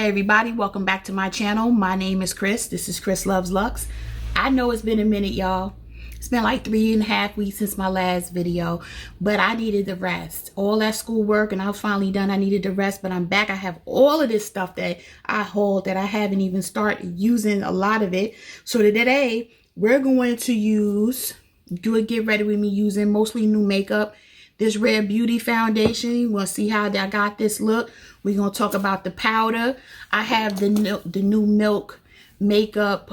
Hey everybody, welcome back to my channel. My name is Chris. This is Chris Loves Lux. I know it's been a minute, y'all. It's been like 3.5 weeks since my last video, but I needed the rest. All that schoolwork and I was finally done. I needed the rest, but I'm back. I have all of this stuff that I hold that I haven't even started using a lot of it. So today we're going to get ready with me using mostly new makeup. This Rare Beauty foundation. We'll see how I got this look. We're going to talk about the powder. I have the new Milk Makeup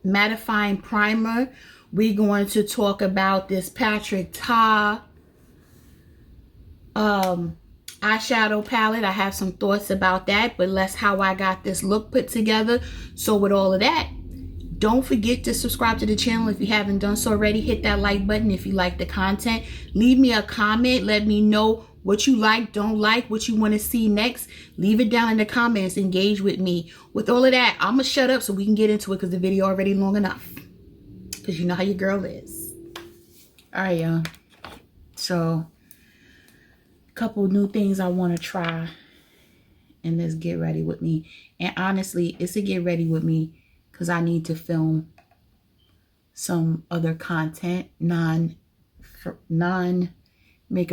mattifying primer. We're going to talk about this Patrick Ta eyeshadow palette. I have some thoughts about that, but that's how I got this look put together. So with all of that, don't forget to subscribe to the channel if you haven't done so already. Hit that like button if you like the content. Leave me a comment. Let me know what you like, don't like, what you want to see next. Leave it down in the comments. Engage with me. With all of that, I'm going to shut up so we can get into it because the video already long enough. Because you know how your girl is. All right, y'all. So, a couple new things I want to try in this Get Ready With Me. And honestly, it's a Get Ready With Me because I need to film some other content, non-makeup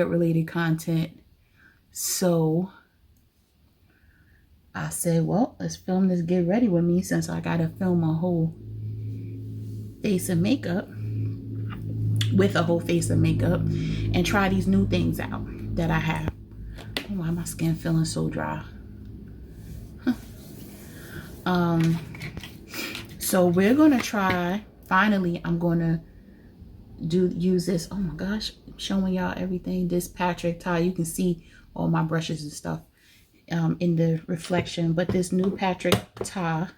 related content. So I said, well, let's film this Get Ready With Me since I got to film a whole face of makeup with a whole face of makeup and try these new things out that I have. Oh, why my skin feeling so dry? So we're going to try, finally, I'm going to use this. Oh my gosh, I'm showing y'all everything. This Patrick Ta, you can see all my brushes and stuff in the reflection. But this new Patrick Ta,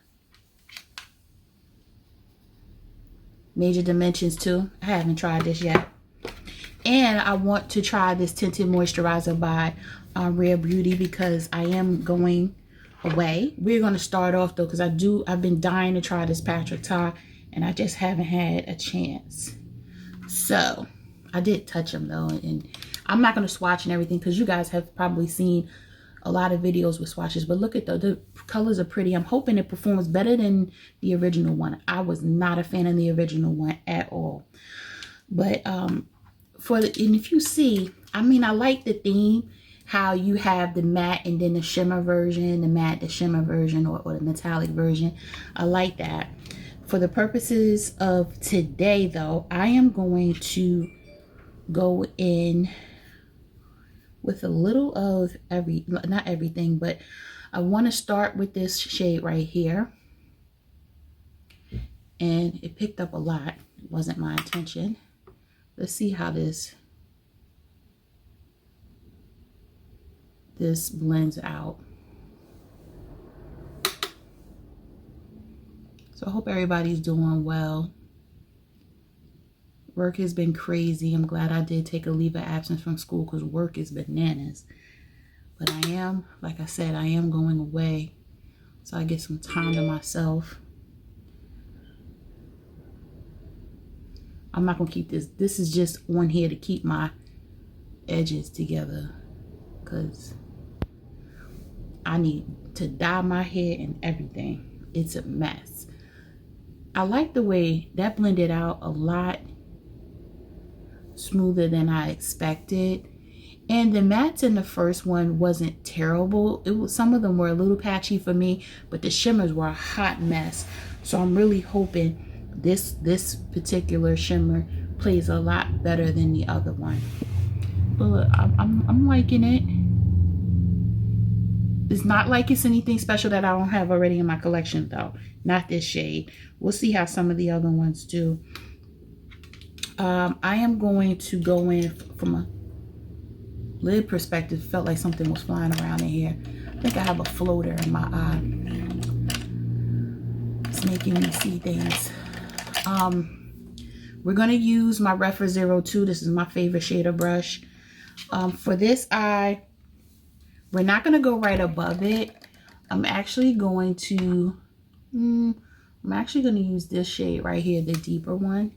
Major Dimensions 2. I haven't tried this yet. And I want to try this tinted moisturizer by Rare Beauty because I am going away. We're going to start off though because I've been dying to try this Patrick Ta and I just haven't had a chance. So I did touch them though, and I'm not going to swatch and everything because you guys have probably seen a lot of videos with swatches, but look at the colors are pretty. I'm hoping it performs better than the original one. I was not a fan of the original one at all, but and if you see, I mean, I like the theme, how you have the matte and then the shimmer version, the matte, the shimmer version, or the metallic version. I like that. For the purposes of today though, I am going to go in with a little of not everything, but I want to start with this shade right here. And it picked up a lot. It wasn't my intention. Let's see how this blends out. So I hope everybody's doing well. Work has been crazy. I'm glad I did take a leave of absence from school because work is bananas. But I am, like I said, I am going away. So I get some time to myself. I'm not going to keep this. This is just on here to keep my edges together because I need to dye my hair and everything. It's a mess. I like the way that blended out a lot smoother than I expected. And the mattes in the first one wasn't terrible. Some of them were a little patchy for me, but the shimmers were a hot mess. So I'm really hoping this particular shimmer plays a lot better than the other one. But look, I'm liking it. It's not like it's anything special that I don't have already in my collection though. Not this shade. We'll see how some of the other ones do. I am going to go in from a lid perspective. Felt like something was flying around in here. I think I have a floater in my eye. It's making me see things. We're going to use my Refer 02. This is my favorite shade of brush. For this eye, we're not going to go right above it. I'm actually going to use this shade right here, the deeper one.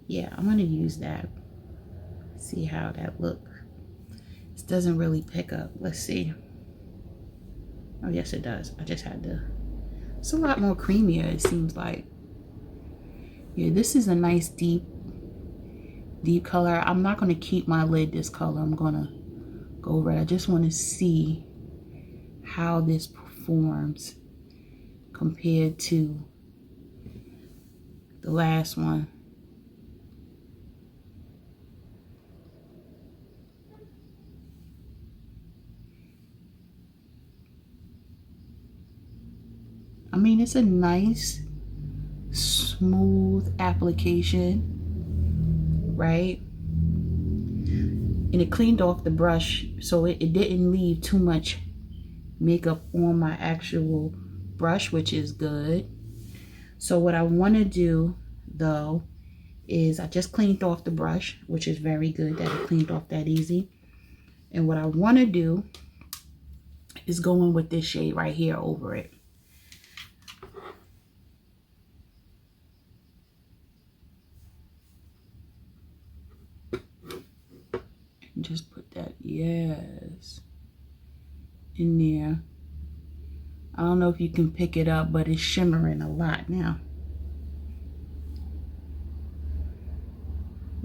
Yeah, I'm going to use that. See how that looks. This doesn't really pick up. Let's see. Oh yes, it does. I just had to. It's a lot more creamier, it seems like. Yeah, this is a nice deep color. I'm not going to keep my lid this color. I'm going to go over it. I just want to see how this performs compared to the last one. I mean, it's a nice, smooth application, right? And it cleaned off the brush, so it didn't leave too much makeup on my actual brush, which is good. So what I want to do, though, is I just cleaned off the brush, which is very good that it cleaned off that easy. And what I want to do is go in with this shade right here over it. Just put that, yes, in there. I don't know if you can pick it up, but it's shimmering a lot now.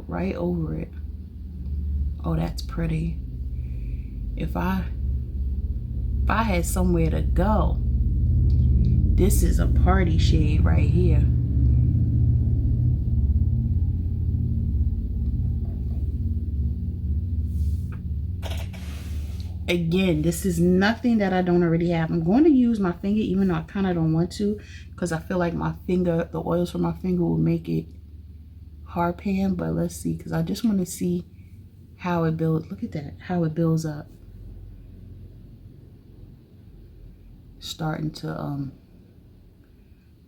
Right over it. Oh, that's pretty. If I had somewhere to go, this is a party shade right here. Again, this is nothing that I don't already have. I'm going to use my finger, even though I kind of don't want to, because I feel like my finger, the oils from my finger will make it hard pan. But let's see, because I just want to see how it builds. Look at that, how it builds up. Starting to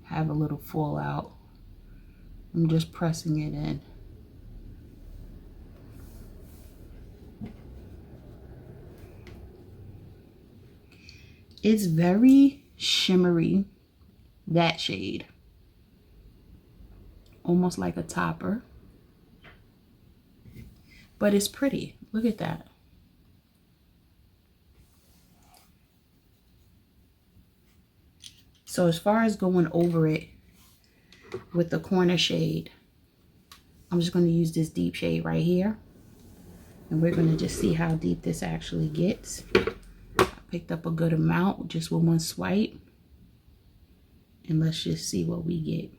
have a little fallout. I'm just pressing it in. It's very shimmery, that shade. Almost like a topper. But it's pretty. Look at that. So as far as going over it with the corner shade, I'm just going to use this deep shade right here. And we're going to just see how deep this actually gets. Picked up a good amount just with one swipe, and let's just see what we get.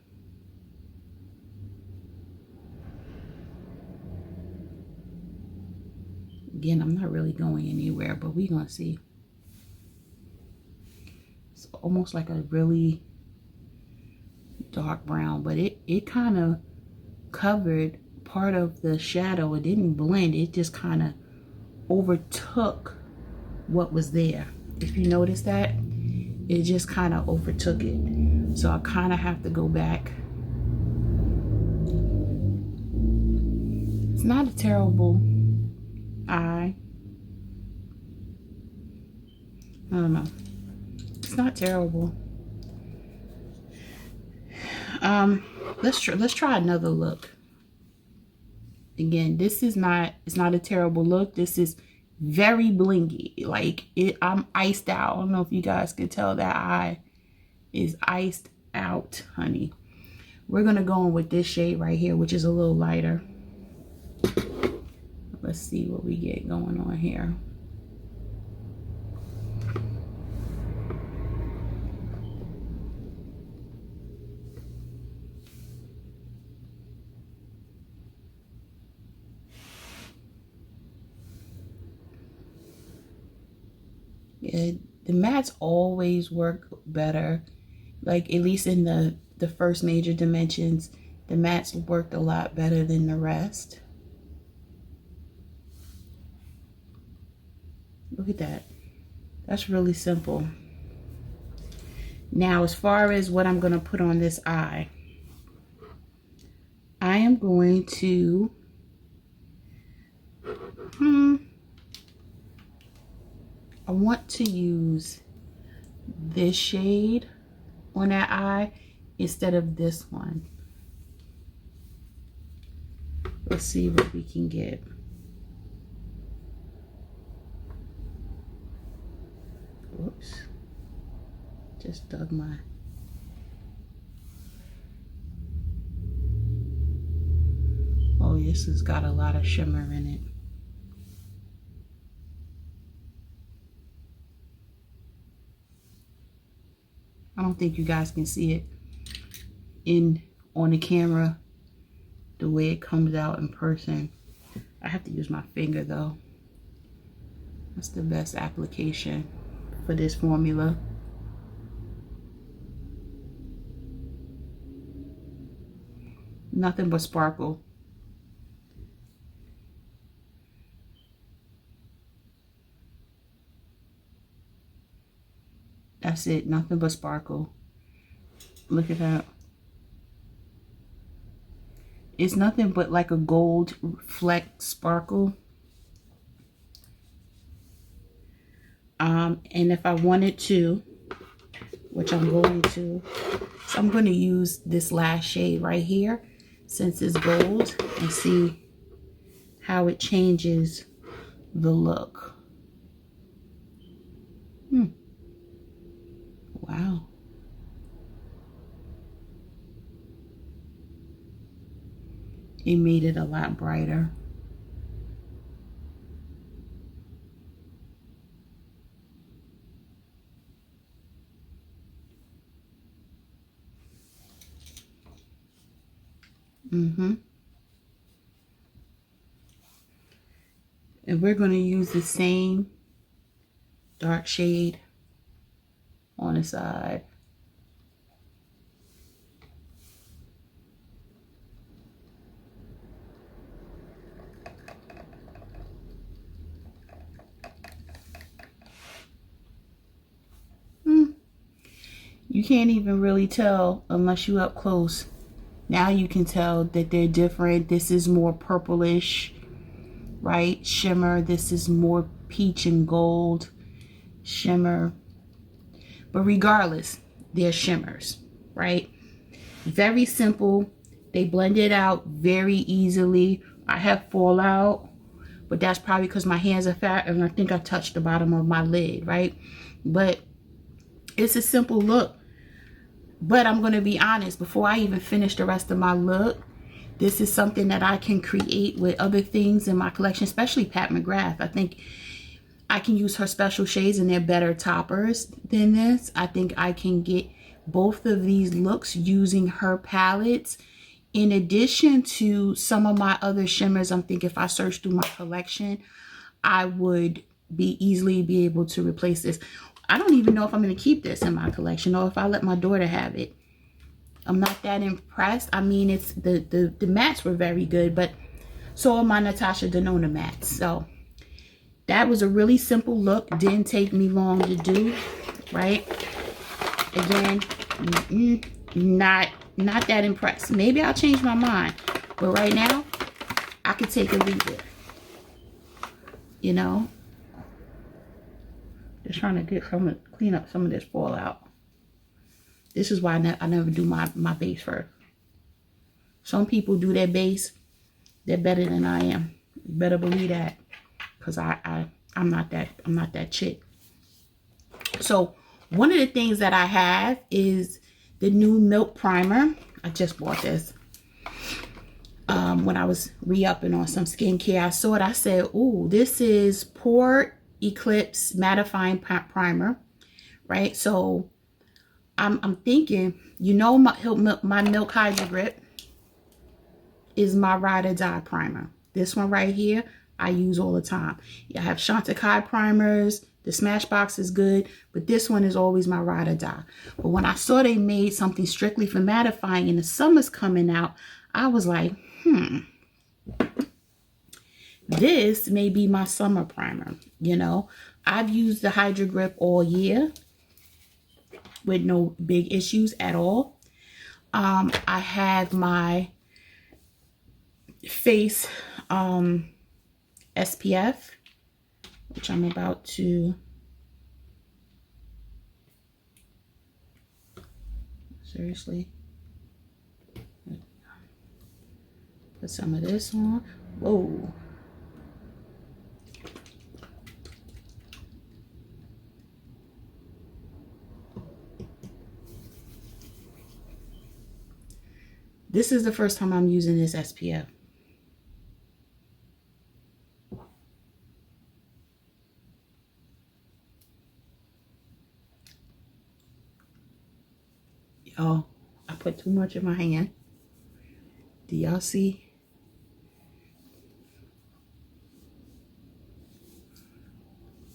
Again, I'm not really going anywhere, but we're gonna see. It's almost like a really dark brown, but it kind of covered part of the shadow. It didn't blend, it just kind of overtook what was there. If you notice that, it just kind of overtook it. So I kind of have to go back. It's not a terrible eye. I don't know. It's not terrible. Let's try another look. Again, this is not, it's not a terrible look. This is very blingy. Like I'm iced out. I don't know if you guys can tell that eye is iced out, honey. We're gonna go in with this shade right here, which is a little lighter. Let's see what we get going on here. Yeah, the mattes always work better. Like at least in the first major dimensions, the mattes worked a lot better than the rest. Look at that. That's really simple. Now, as far as what I'm going to put on this eye, I am going to I want to use this shade on that eye instead of this one. Let's see what we can get. Whoops. Just dug my... Oh, this has got a lot of shimmer in it. I don't think you guys can see it on the camera the way it comes out in person. I have to use my finger though. That's the best application for this formula. Nothing but sparkle. That's it, nothing but sparkle. Look at that. It's nothing but like a gold fleck sparkle. And if I wanted to, which I'm going to, so I'm going to use this last shade right here, since it's gold, and see how it changes the look. Wow. It made it a lot brighter. And we're going to use the same dark shade on the side. You can't even really tell unless you're up close. Now you can tell that they're different. This is more purplish, right? Shimmer. This is more peach and gold shimmer. But regardless, they're shimmers, right? Very simple. They blend it out very easily. I have fallout, but that's probably because my hands are fat and I think I touched the bottom of my lid, right? But it's a simple look. But I'm going to be honest, before I even finish the rest of my look, this is something that I can create with other things in my collection, especially Pat McGrath. I think I can use her special shades and they're better toppers than this. I think I can get both of these looks using her palettes. In addition to some of my other shimmers, I'm thinking if I search through my collection, I would easily be able to replace this. I don't even know if I'm going to keep this in my collection or if I let my daughter have it. I'm not that impressed. I mean, it's the mattes were very good, but so are my Natasha Denona mattes. So that was a really simple look. Didn't take me long to do, right? Again, not that impressed. Maybe I'll change my mind, but right now I could take or leave it. You know, just trying to get clean up some of this fallout. This is why I never do my base first. Some people do their base. They're better than I am. You better believe that, because I'm not that chick. So one of the things that I have is the new Milk Primer. I just bought this when I was re-upping on some skincare. I saw it. I said, "Ooh, this is Pore Eclipse Mattifying Primer," right? So I'm thinking, you know, my Milk Hydro Grip is my ride or die primer. This one right here, I use all the time. I have Chantecaille primers. The Smashbox is good, but this one is always my ride or die. But when I saw they made something strictly for mattifying and the summer's coming out, I was like, this may be my summer primer. You know, I've used the Hydro Grip all year with no big issues at all. I have my face SPF, which I'm about to put some of this on. Whoa. This is the first time I'm using this SPF. Y'all, I put too much in my hand. Do y'all see?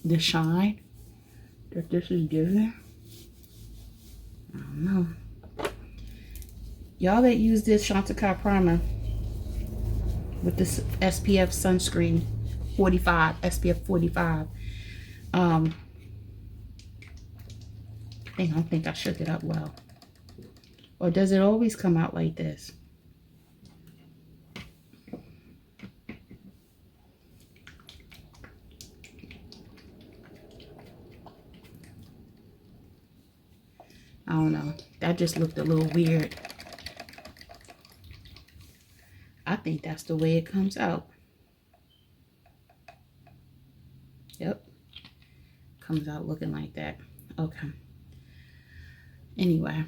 The shine that this is giving? I don't know. Y'all that use this Chantecaille primer with this SPF sunscreen 45, SPF 45. I don't think I shook it up well. Or does it always come out like this? I don't know. That just looked a little weird. I think that's the way it comes out. Yep. Comes out looking like that. Okay. Anyway.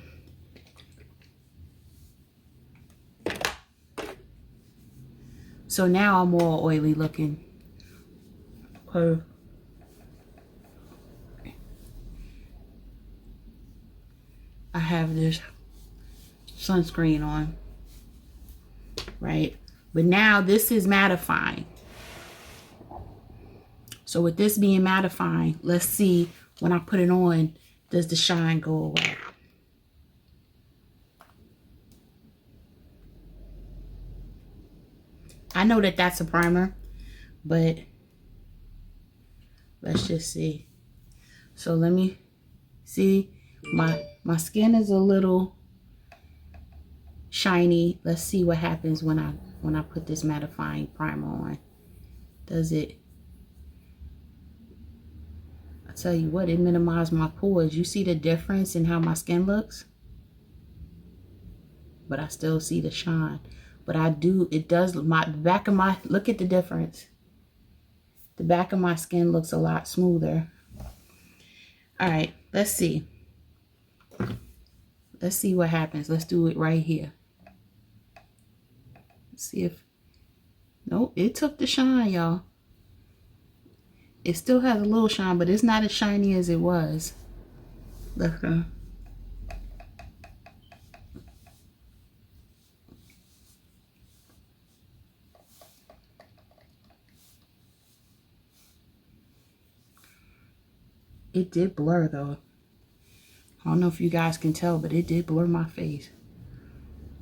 So now I'm all oily looking. I have this sunscreen on, right? But now this is mattifying. So with this being mattifying, let's see when I put it on, does the shine go away? I know that that's a primer, but let's just see. So let me see. My skin is a little shiny. Let's see what happens when I put this mattifying primer on. Does it? I tell you what, it minimized my pores. You see the difference in how my skin looks? But I still see the shine. But it does, the back of my, look at the difference. The back of my skin looks a lot smoother. All right, let's see. Let's see what happens. Let's do it right here. Let's see if, nope, it took the shine, y'all. It still has a little shine, but it's not as shiny as it was. Look, it did blur though. I don't know if you guys can tell, but it did blur my face.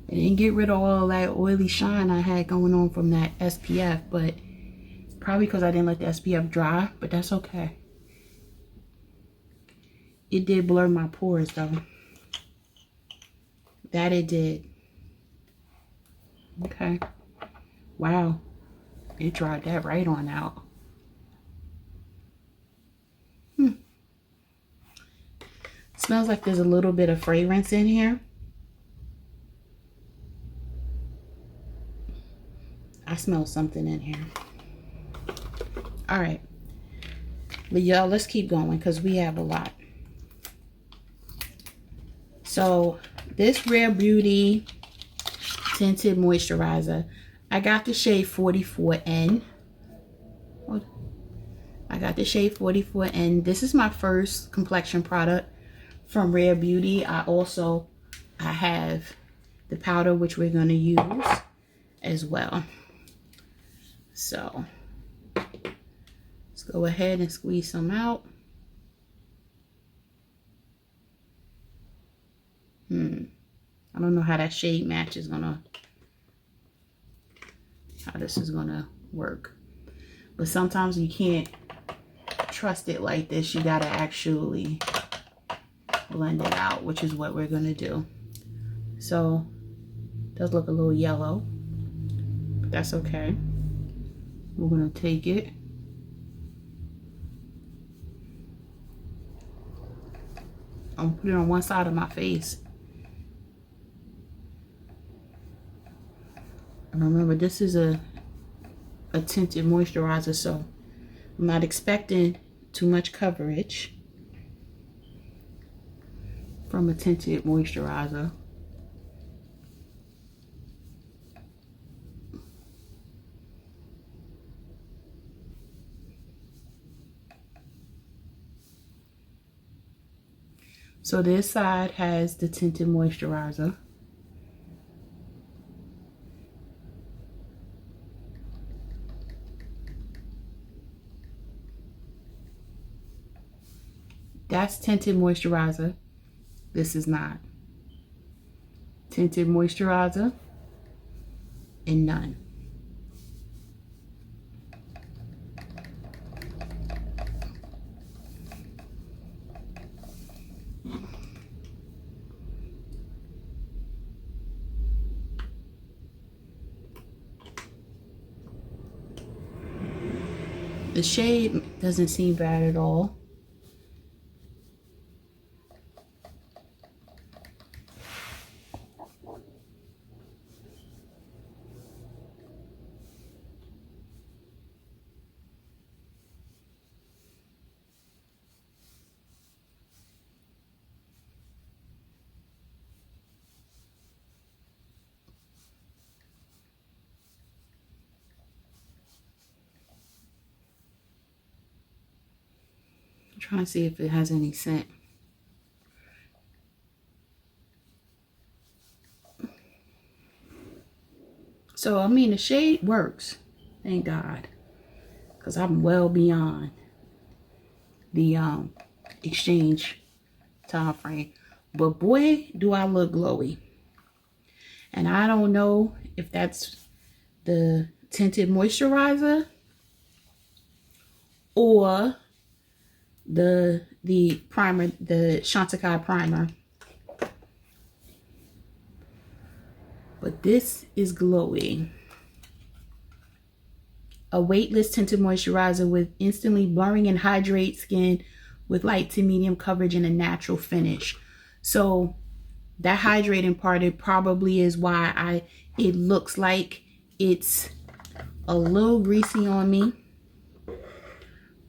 It didn't get rid of all that oily shine I had going on from that SPF, but probably because I didn't let the SPF dry, but that's okay. It did blur my pores though. That it did. Okay. Wow. It dried that right on out. Smells like there's a little bit of fragrance in here. I smell something in here. All right. But y'all, let's keep going because we have a lot. So this Rare Beauty Tinted Moisturizer, I got the shade 44N. I got the shade 44N. This is my first complexion product from Rare Beauty. I have the powder, which we're going to use as well. So let's go ahead and squeeze some out. I don't know how that shade match is gonna, how this is gonna work. But sometimes you can't trust it like this. You gotta actually blend it out, which is what we're gonna do. So it does look a little yellow, but that's okay. We're gonna take it. I'm gonna put it on one side of my face. And remember, this is a tinted moisturizer, so I'm not expecting too much coverage from a tinted moisturizer. So this side has the tinted moisturizer. That's tinted moisturizer. This is not. Tinted moisturizer and none. The shade doesn't seem bad at all. I'm trying to see if it has any scent. So, I mean, the shade works. Thank God. Because I'm well beyond the exchange time frame. But boy, do I look glowy. And I don't know if that's the tinted moisturizer or the primer, the Chantecaille primer. But this is glowy. A weightless tinted moisturizer with instantly blurring and hydrate skin with light to medium coverage and a natural finish. So that hydrating part, it probably is why it looks like it's a little greasy on me.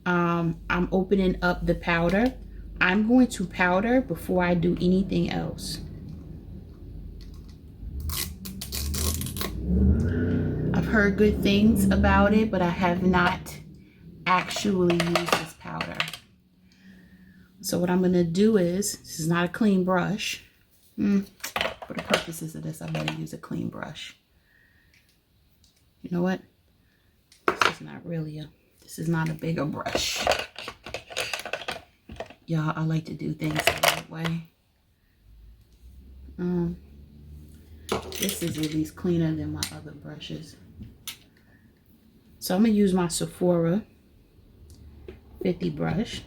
I'm opening up the powder. I'm going to powder before I do anything else. I've heard good things about it, but I have not actually used this powder. So what I'm going to do is, this is not a clean brush. For the purposes of this, I'm going to use a clean brush. You know what? This is not a bigger brush. Y'all, I like to do things the right way. This is at least cleaner than my other brushes. So I'm going to use my Sephora 50 brush.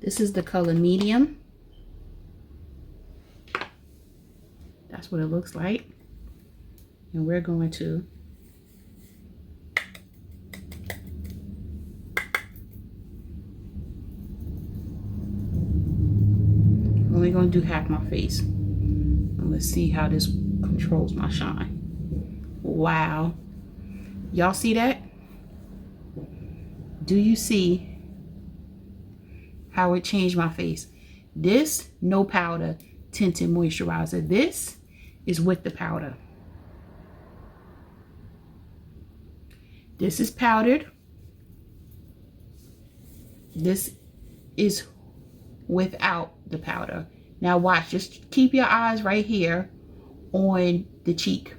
This is the color medium. That's what it looks like. And we're going to only going to do half my face. And let's see how this controls my shine. Wow. Y'all see that? Do you see how it changed my face? This, no powder, tinted moisturizer. This is with the powder. This is powdered. This is without the powder. Now watch, just keep your eyes right here on the cheek.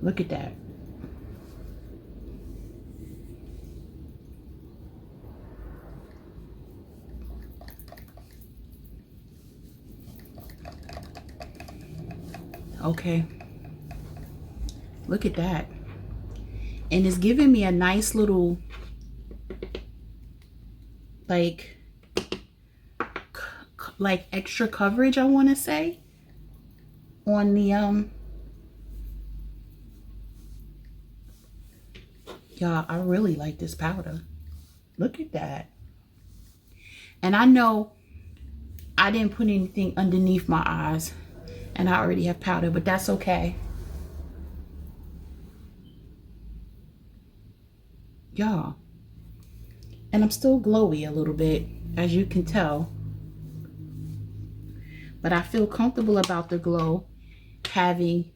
Look at that. Okay. Look at that. And it's giving me a nice little, like extra coverage, I want to say, on the y'all, I really like this powder. Look at that. And I know I didn't put anything underneath my eyes, and I already have powder, but that's okay. Y'all, and I'm still glowy a little bit, as you can tell, but I feel comfortable about the glow having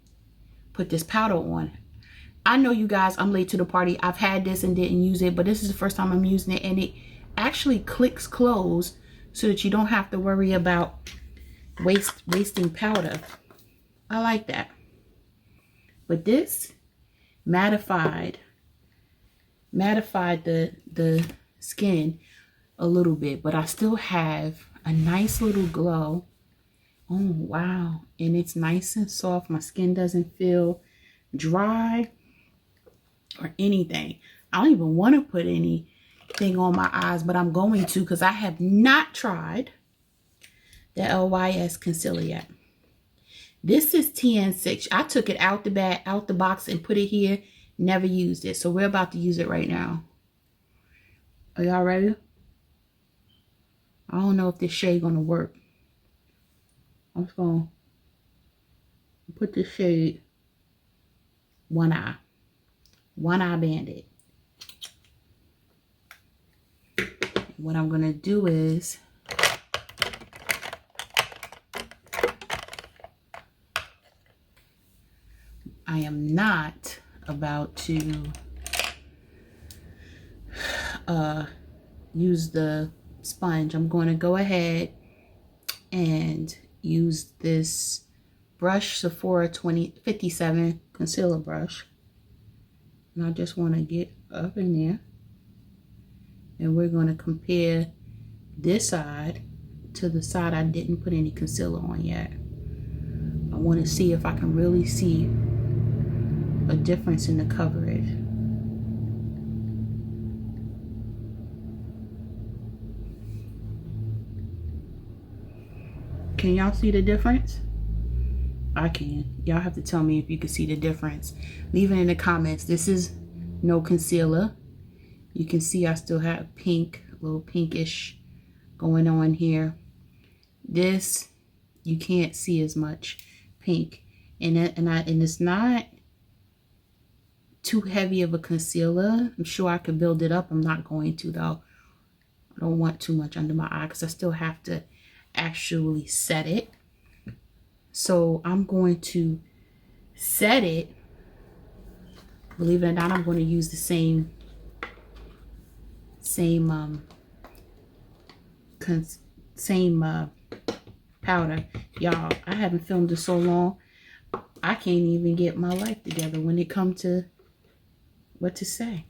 put this powder on. I know, you guys, I'm late to the party. I've had this and didn't use it, but this is the first time I'm using it, and it actually clicks close so that you don't have to worry about wasting powder. I like that. But this mattified the skin a little bit, but I still have a nice little glow. Oh wow, and it's nice and soft. My skin doesn't feel dry or anything. I don't even want to put anything on my eyes, but I'm going to, because I have not tried the LYS concealer yet. This is TN6. I took it out the box and put it here. Never used it, so we're about to use it right now. Are y'all ready? I don't know if this shade gonna work. I'm just gonna put this shade one eye bandit. What I'm gonna do is I am not about to use the sponge. I'm going to go ahead and use this brush, Sephora 57 concealer brush, and I just want to get up in there, and we're going to compare this side to the side I didn't put any concealer on yet. I want to see if I can really see a difference in the coverage. Can y'all see the difference? I can. Y'all have to tell me if you can see the difference. Leave it in the comments. This is no concealer. You can see I still have pink, a little pinkish going on here. This, you can't see as much pink. And it's not too heavy of a concealer. I'm sure I could build it up. I'm not going to though. I don't want too much under my eye because I still have to actually set it. So I'm going to set it. Believe it or not, I'm going to use the same powder. Y'all, I haven't filmed this so long, I can't even get my life together when it comes to what to say.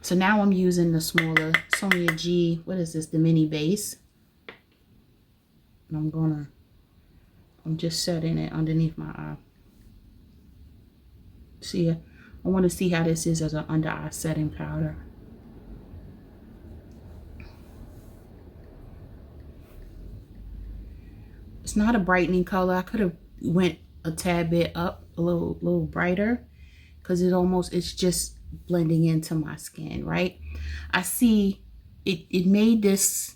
So now I'm using the smaller Sonia G, what is this, the mini base. And I'm just setting it underneath my eye. See, I want to see how this is as an under eye setting powder. It's not a brightening color. I could have went a tad bit up, a little brighter, because it's just blending into my skin, right? I see it made this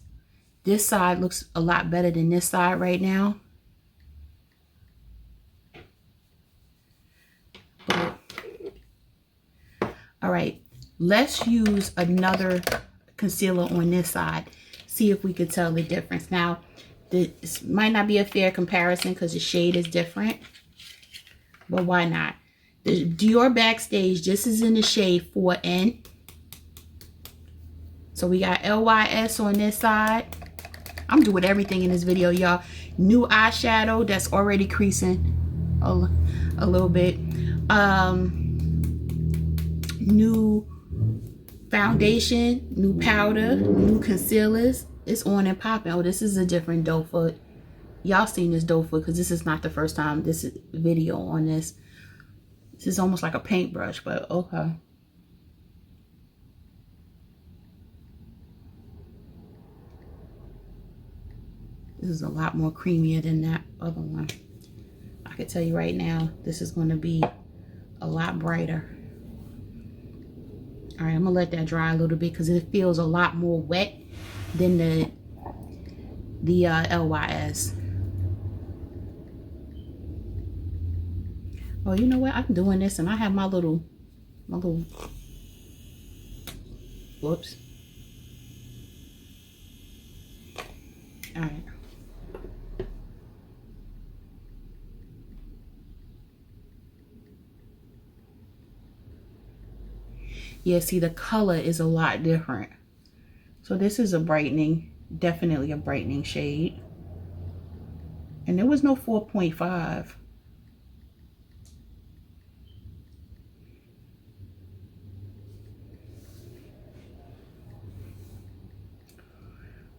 side looks a lot better than this side right now. But, all right, let's use another concealer on this side. See if we could tell the difference. Now, this might not be a fair comparison because the shade is different, but why not? The Dior Backstage, this is in the shade 4N. So we got LYS on this side. I'm doing everything in this video, y'all. New eyeshadow that's already creasing a little bit. New foundation, new powder, new concealers. It's on and popping. Oh, this is a different doe foot. Y'all seen this doe foot because this is not the first time this is video on this. This is almost like a paintbrush, but okay. This is a lot more creamier than that other one. I can tell you right now, this is going to be a lot brighter. All right, I'm gonna let that dry a little bit because it feels a lot more wet than the LYS. Oh, you know what? I'm doing this and I have my little whoops. All right. Yeah, see, the color is a lot different. So this is a brightening, definitely a brightening shade. And there was no 4.5.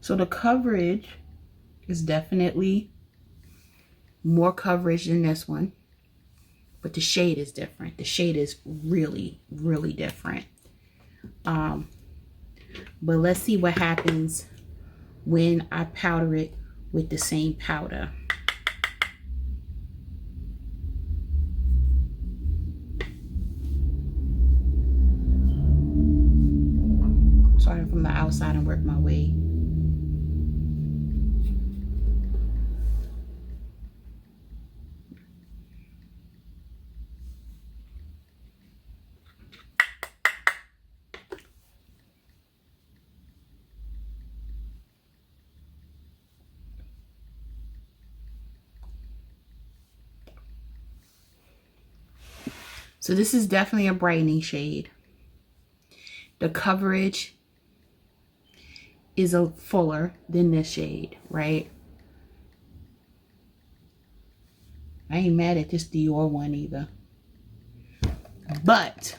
So the coverage is definitely more coverage than this one. But the shade is different. The shade is really, really different. But let's see what happens when I powder it with the same powder. Starting from the outside and work my way. So this is definitely a brightening shade. The coverage is a fuller than this shade, right? I ain't mad at this Dior one either. But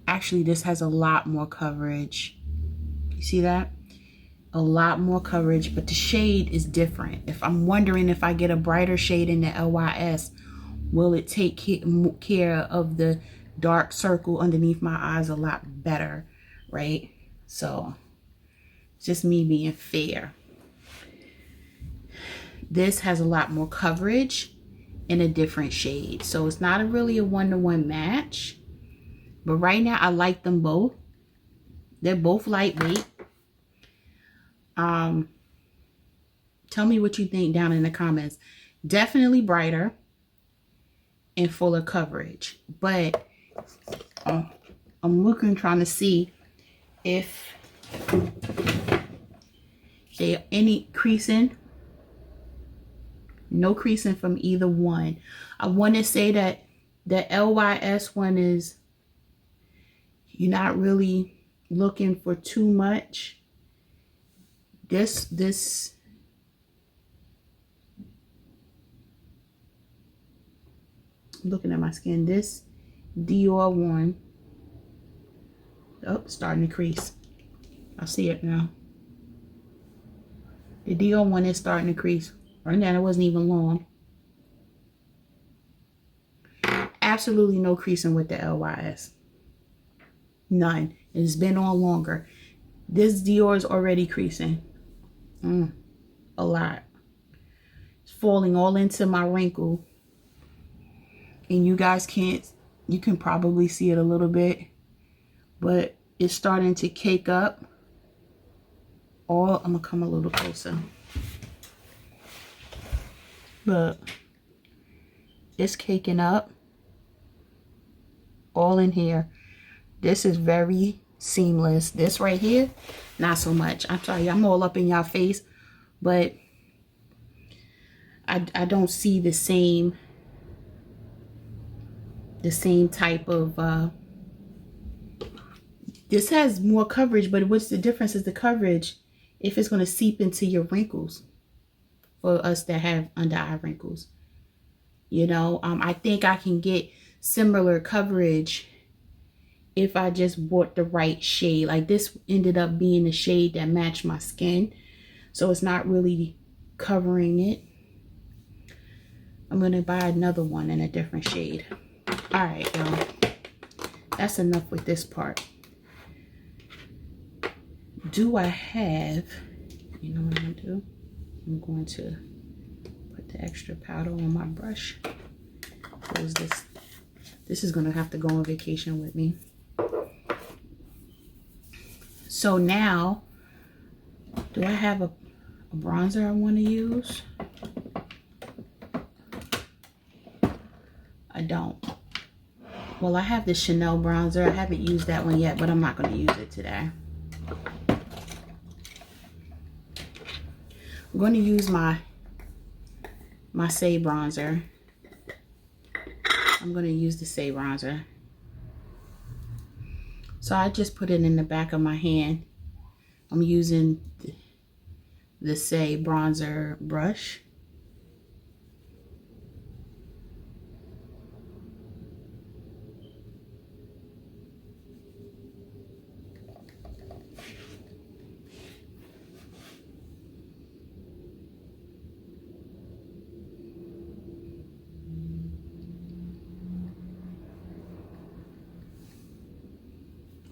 actually this has a lot more coverage. You see that? A lot more coverage, but the shade is different. If I'm wondering if I get a brighter shade in the LYS, will it take care of the dark circle underneath my eyes a lot better, right? So it's just me being fair. This has a lot more coverage in a different shade. So it's not really a one-to-one match. But right now I like them both. They're both lightweight. Tell me what you think down in the comments. Definitely brighter and fuller coverage, but I'm looking, trying to see if they any creasing. No creasing from either one. I want to say that the LYS one is, you're not really looking for too much. This looking at my skin, this Dior one, oh, starting to crease. I see it now. The Dior one is starting to crease. Right now, it wasn't even long. Absolutely no creasing with the LYS. None. It's been on longer. This Dior is already creasing. A lot. It's falling all into my wrinkle. And you guys can't, you can probably see it a little bit, but it's starting to cake up. I'm gonna come a little closer. Look, it's caking up all in here. This is very seamless. This right here, not so much. I'm sorry, I'm all up in y'all face, but I don't see the same type of this has more coverage, but what's the difference is the coverage, if it's going to seep into your wrinkles, for us that have under eye wrinkles. You know, I think I can get similar coverage if I just bought the right shade. Like this ended up being the shade that matched my skin, so it's not really covering it. I'm going to buy another one in a different shade. All right, y'all, that's enough with this part. Do I have, you know what I'm going to do? I'm going to put the extra powder on my brush. Close this. This is going to have to go on vacation with me. So now, do I have a bronzer I want to use? I don't. Well, I have the Chanel bronzer. I haven't used that one yet, but I'm not going to use it today. I'm going to use my Say bronzer. I'm going to use the Say bronzer. So I just put it in the back of my hand. I'm using the Say bronzer brush.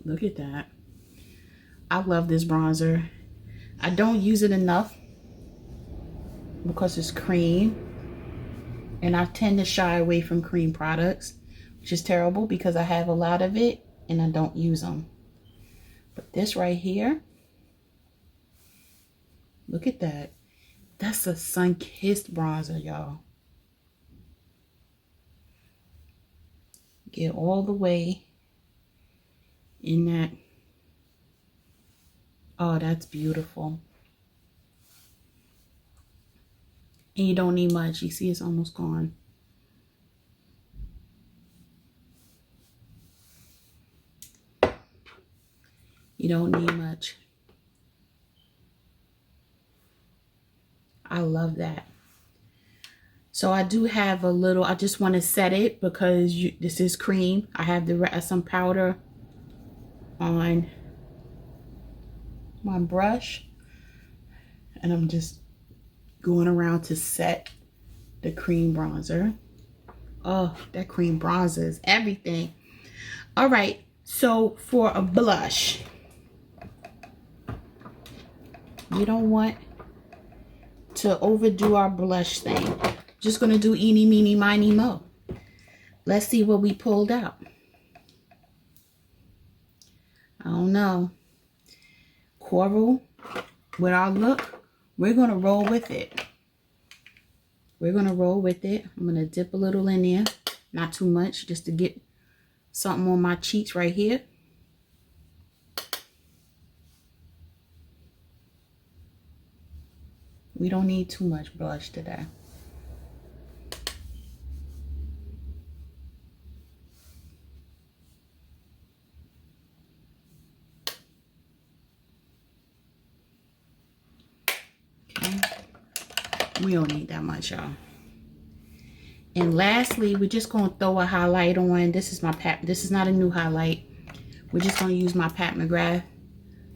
Look at that. I love this bronzer. I don't use it enough because it's cream. And I tend to shy away from cream products, which is terrible because I have a lot of it and I don't use them. But this right here, look at that. That's a sun-kissed bronzer, y'all. Get all the way in that. Oh, that's beautiful. And you don't need much. You see it's almost gone. You don't need much. I love that. So I do have a little, I just want to set it because this is cream. I have some powder on my brush. And I'm just going around to set the cream bronzer. Oh, that cream bronzer is everything. All right, so for a blush, you don't want to overdo our blush thing. Just gonna do eeny, meeny, miny, mo. Let's see what we pulled out. I don't know. Coral with our look. We're going to roll with it. We're going to roll with it. I'm going to dip a little in there. Not too much, just to get something on my cheeks right here. We don't need too much blush today. We don't need that much, y'all. And lastly, we're just going to throw a highlight on. This is my Pat. This is not a new highlight. We're just going to use my Pat McGrath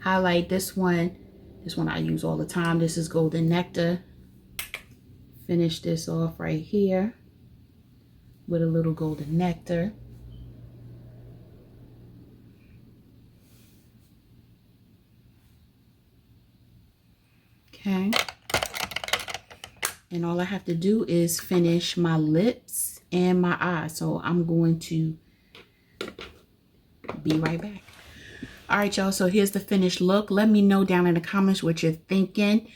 highlight. This one I use all the time. This is Golden Nectar. Finish this off right here with a little Golden Nectar. Okay. And all I have to do is finish my lips and my eyes. So I'm going to be right back. All right, y'all. So here's the finished look. Let me know down in the comments what you're thinking.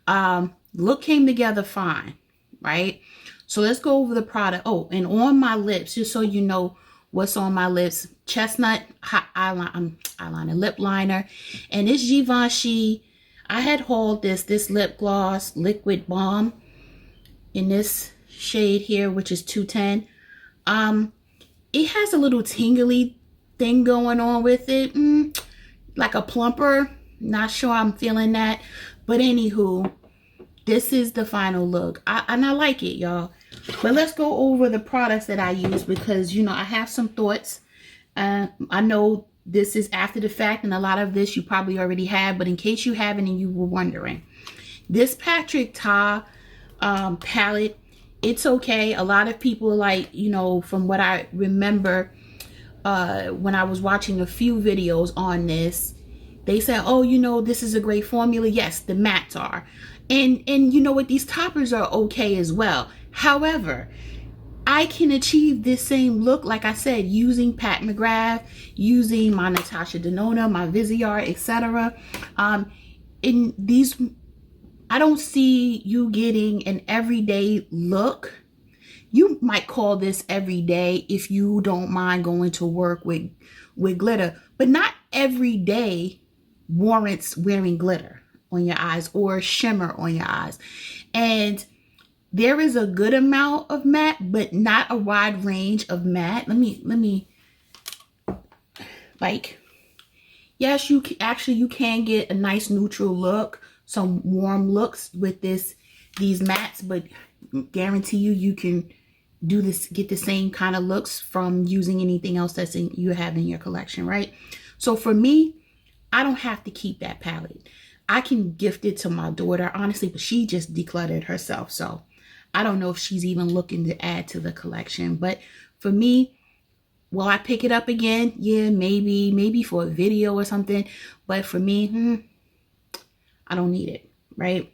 Look came together fine, right? So let's go over the product. Oh, and on my lips, just so you know what's on my lips, chestnut eyeliner, lip liner. And this Givenchy, I had hauled this lip gloss liquid balm in this shade here, which is 210. It has a little tingly thing going on with it, like a plumper. Not sure I'm feeling that, but anywho, this is the final look. And I like it, y'all. But let's go over the products that I use because, you know, I have some thoughts. I know this is after the fact, and a lot of this you probably already have, but in case you haven't and you were wondering, this Patrick Ta palette, it's okay. A lot of people, like, you know, from what I remember, when I was watching a few videos on this, they said, oh, you know, this is a great formula. Yes, the mattes are. And you know what, these toppers are okay as well. However, I can achieve this same look, like I said, using Pat McGrath, using my Natasha Denona, my Viseart, etc. In these, I don't see you getting an everyday look. You might call this everyday if you don't mind going to work with glitter, but not every day warrants wearing glitter on your eyes or shimmer on your eyes. And there is a good amount of matte, but not a wide range of matte. Let me like, yes, you can get a nice neutral look, some warm looks with these mattes, but guarantee you can get the same kind of looks from using anything else you have in your collection, right? So for me, I don't have to keep that palette. I can gift it to my daughter, honestly, but she just decluttered herself. So I don't know if she's even looking to add to the collection. But for me, will I pick it up again? Yeah, maybe for a video or something. But for me, I don't need it, right?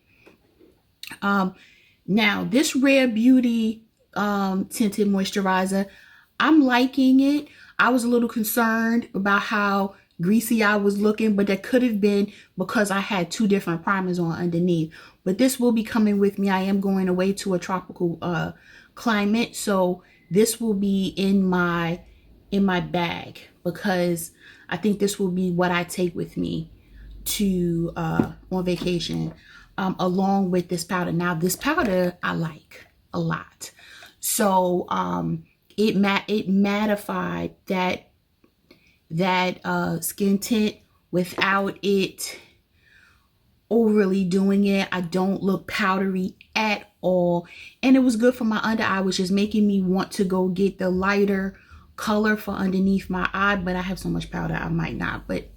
Now, this Rare Beauty tinted moisturizer, I'm liking it. I was a little concerned about how greasy I was looking, but that could have been because I had 2 different primers on underneath. But this will be coming with me. I am going away to a tropical climate, so this will be in my bag, because I think this will be what I take with me to on vacation, along with this powder. Now, this powder I like a lot. So it mattified that skin tint without it overly doing it. I don't look powdery at all, and it was good for my under eye, which is making me want to go get the lighter color for underneath my eye, but I have so much powder I might not. But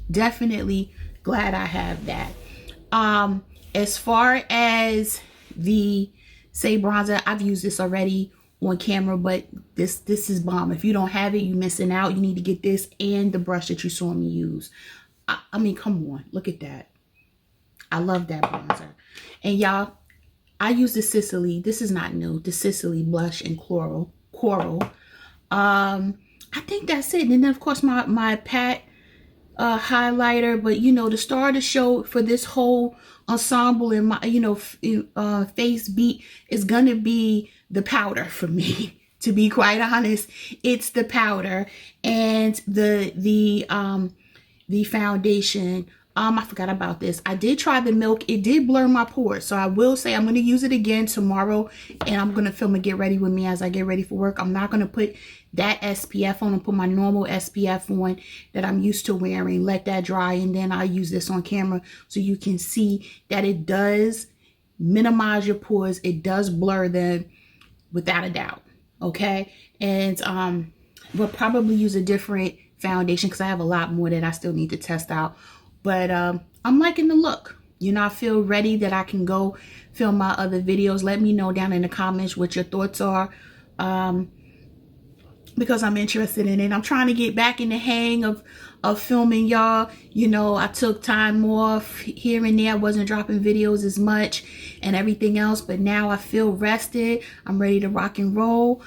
definitely glad I have that. As far as the Say bronzer, I've used this already on camera, but this is bomb. If you don't have it, you're missing out. You need to get this and the brush that you saw me use. I mean, come on, look at that. I love that bronzer. And y'all, I use the Sicily. This is not new. The Sicily blush in coral. I think that's it. And then of course my pat highlighter, but you know, the star of the show for this whole ensemble in my face beat is gonna be the powder for me. To be quite honest, it's the powder and the foundation. I forgot about this. I did try the milk. It did blur my pores, so I will say I'm going to use it again tomorrow, and I'm going to film and get ready with me as I get ready for work. I'm not going to put that SPF on and put my normal SPF on that I'm used to wearing. Let that dry, and then I'll use this on camera so you can see that it does minimize your pores. It does blur them without a doubt. Okay, and we'll probably use a different foundation because I have a lot more that I still need to test out. But I'm liking the look. You know, I feel ready that I can go film my other videos. Let me know down in the comments what your thoughts are, because I'm interested in it. I'm trying to get back in the hang of filming, y'all. You know, I took time off here and there. I wasn't dropping videos as much and everything else, but now I feel rested. I'm ready to rock and roll.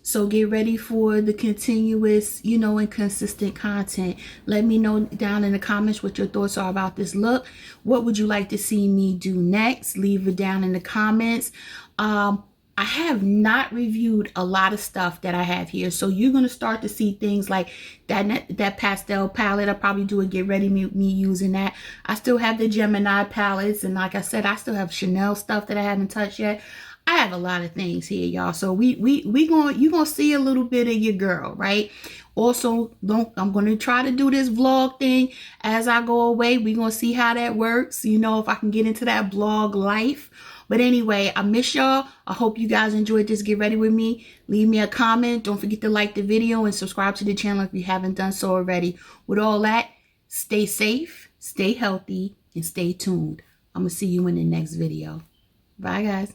So get ready for the continuous, you know, and consistent content. Let me know down in the comments what your thoughts are about this look. What would you like to see me do next? Leave it down in the comments. I have not reviewed a lot of stuff that I have here, so you're going to start to see things like that pastel palette. I'll probably do a get ready me using that. I still have the Gemini palettes, and like I said, I still have Chanel stuff that I haven't touched yet. I have a lot of things here, y'all. So you're gonna see a little bit of your girl, right? Also, I'm gonna try to do this vlog thing as I go away. We're gonna see how that works, you know, if I can get into that vlog life. But anyway, I miss y'all. I hope you guys enjoyed this Get Ready With Me. Leave me a comment. Don't forget to like the video and subscribe to the channel if you haven't done so already. With all that, stay safe, stay healthy, and stay tuned. I'm gonna see you in the next video. Bye, guys.